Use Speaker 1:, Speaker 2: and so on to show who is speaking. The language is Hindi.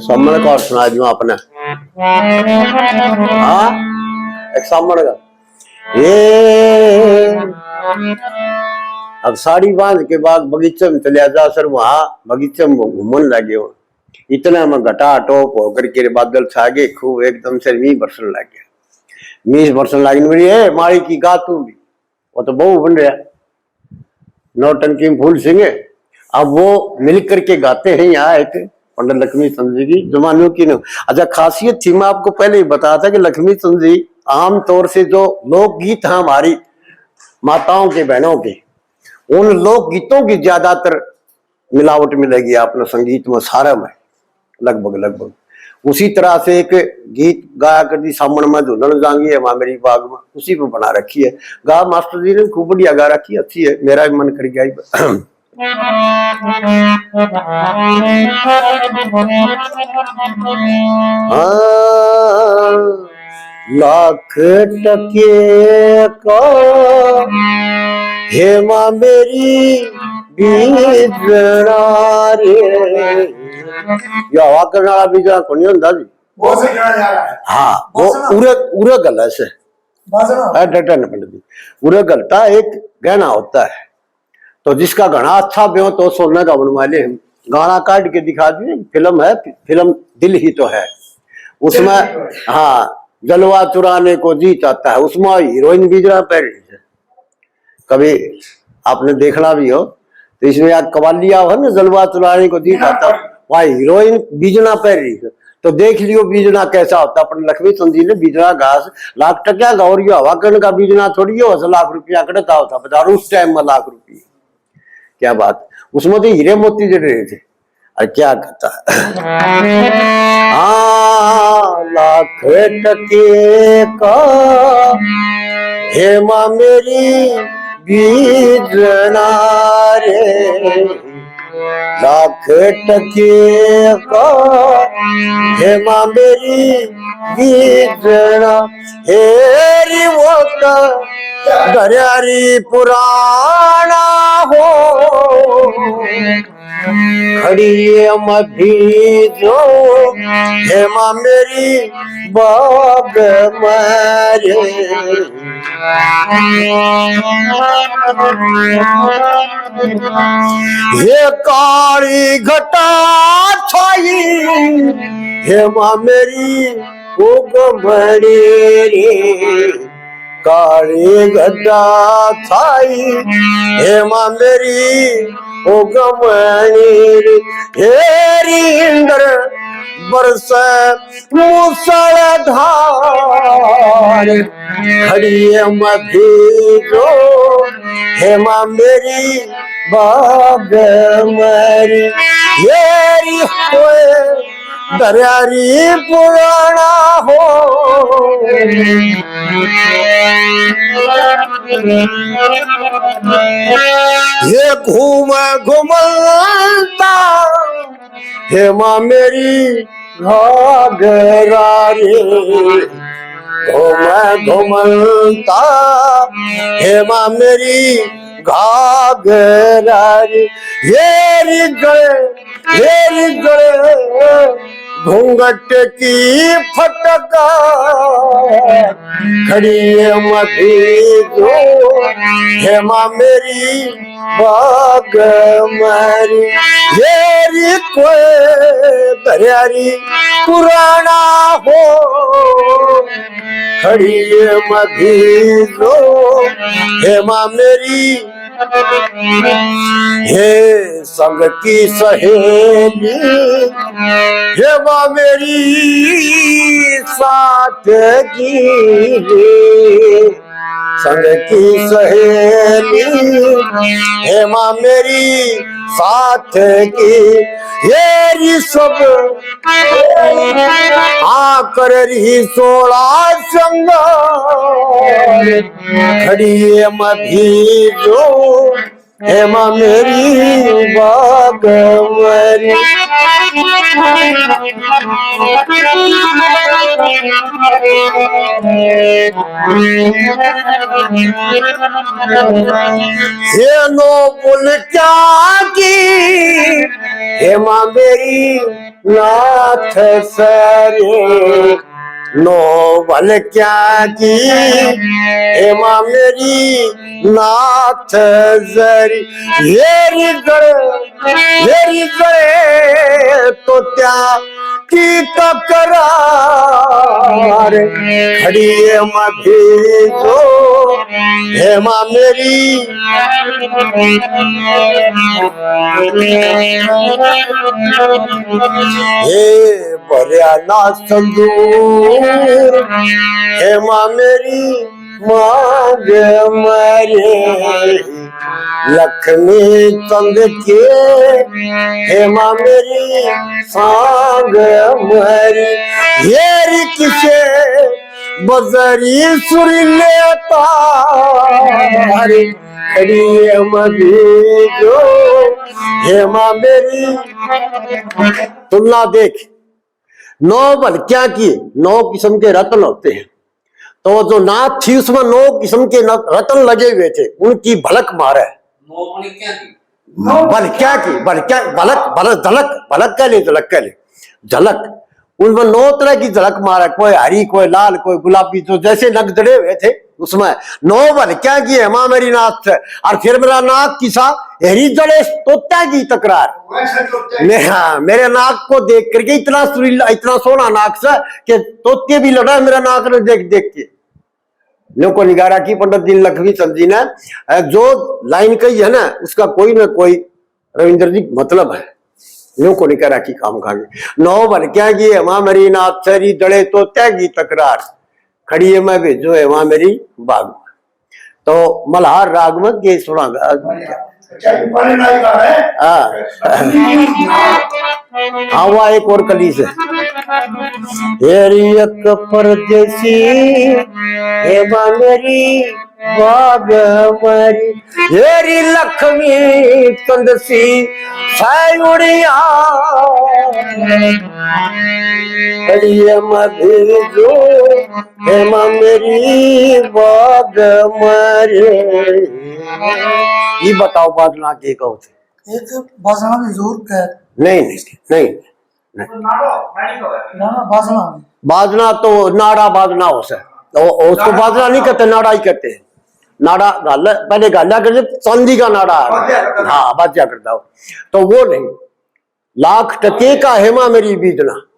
Speaker 1: सामने का सुना दूं आपने। हाँ एक सामने का ये अब साड़ी बांध के बाद बगीचे में चले जा सर, वहां बगीचे में घूमने लगे हो, इतना में घटा टोप होकर के बादल छा गए, खूब एकदम से मीह बरसन लग गया। मीह बरसन लगी मेरी है मारी की गा तू भी, वो तो बहु बन रहा नौटंकी में फूल सिंह। अब वो मिल करके गाते हैं यहाँ एक पंडित लक्ष्मी चंद जी की जमानों की न। अच्छा खासियत थी, मैं आपको पहले ही बताया था कि लक्ष्मी चंद जी आमतौर से जो लोकगीत हैं हमारी माताओं के बहनों के, उन लोकगीतों की ज्यादातर मिलावट मिलेगी आपने संगीत में सारा में, लगभग उसी तरह से एक गीत गाया करती सामन में धुलन जांगी है वहां मेरी बाग में, उसी पे बना रखी है। गा मास्टर जी ने खूब बढ़िया गा रखी, अच्छी है, मेरा भी मन कर गया। लाख टके का हेमा मेरी बीजना रे, या हवा करने वाला बीजना को नहीं होता जी। हाँ वो उरे गल है उरे गलता एक गहना होता है, तो जिसका घना अच्छा ब्यो तो सोने का बनवा ले, गाना काट के दिखा दिए। फिल्म है, फिल्म दिल ही तो है, उसमें हाँ जलवा चुराने को जी चाहता है, उसमें हीरोइन बीजना पहन रही है, कभी आपने देखना भी हो तो इसमें यार कवालिया हो ना, जलवा चुराने को जी चाहता है, वहाँ हीरोइन बीजना पहन रही है। तो देख लियो बीजना कैसा होता। अपन लक्ष्मी चंद जी ने बीजना घास लाख टकिया गौर हवा करने का बीजना थोड़ी हो, लाख रुपया कटता होता बता उस टाइम में, लाख रुपये क्या बात, उसमें तो हीरे मोती जड़ रहे थे। और क्या कहता लाख टके का हेमा मेरी बीजना रे, लाख टके का हेमा मेरी बीजना हेरी वो दरियारी पुराना हो, खड़ी मभी जो हेमा मेरी बाग मारे, ये काली घटा छाई हेमा मेरी उगमड़ी रे, काली घटा छाई हेमा मेरी उगमड़ी रे, हेरी इंद्र बरस मूसलाधार, खड़ी मभी जो हेमा मेरी बाग मरी, येरी होए दरियारी पुराना हो, ये घूमलता हेमा मेरी घाघरा रे, घूमलता हेमा मेरी घाघरा रे, येरी गले घूंघट की फटका, खड़ी मधी जो हेमा मेरी बाग मरी, येरी कोई दरियारी पुराना हो, खड़ी मधी जो हेमा मेरी, हे संग की सहेली हेमा मेरी साथ की, संग की सहेली हेमा मेरी साथ की, ये सब आकर रही 16 संग, खड़ी मधी जो हेमा मेरी बाग मरी। हे नो बोल क्या की हेमा मेरी नाथ सरे नोबल क्या की हेमा मेरी नाथ जरी हेरी गड़े तो त्या की तकरार खड़ी हेमा भेजो हेमा मेरी हे बरियाना संदूर हेमा मेरी मांग मरे लक्ष्मी चंद के हेमा मेरी सांग मरी हेरी किसे बजरी सुरी लेता खड़ी हेमा भेजो हेमा मेरी तुलना देख। 9 भलकियां की 9 किस्म के रत्न होते हैं, तो जो नाथ थी उसमें 9 किस्म के रत्न लगे हुए थे, उनकी भलक मारे। भलकियां की भलकियां भलक कह ले झलक उनमें 9 तरह की झलक मारा, कोई हरी कोई लाल कोई गुलाबी, जो जैसे नग जड़े हुए थे उसमें 9 भलकियां की हेमा मेरी नाथ से। और फिर मेरा नाक किसा हरी जड़े तोता की तकरार मेरे नाक को देख करके इतना सुरीला इतना सोना नाक से कि तोते भी लड़ा मेरा नाक ने देख देख के। लोको निगारा की पंडित दीन लक्ष्मी चंद जी ने जो लाइन कही है ना, उसका कोई ना कोई रविंद्र जी मतलब है। लोको निगारा की काम खागे 9 भलकियां की हेमा मेरी नाथ सरी जड़े तोते की तकरार खड़ी है मैं भेजो हेमा मेरी बाग। तो मल्हार राग में ये सुना हाँ वह एक और कली से परदेसी हेमा मेरी बाग मरी हेरी लक्ष्मी चंदसी सायुड़िया भेजो हेमा मेरी बाग मरे। ये बताओ बाजना के कहो थे
Speaker 2: एक बाजना में जोर कर
Speaker 1: नहीं बाजना तो नाड़ा बाजना हो से तो उसको बाजना नहीं कहते, नाड़ा ही कहते हैं। नाड़ा गाला पहले गाला करते चांदी का नाड़ा हाँ बाजा करता हो तो वो नहीं। लाख टके का हेमा मेरी बीजना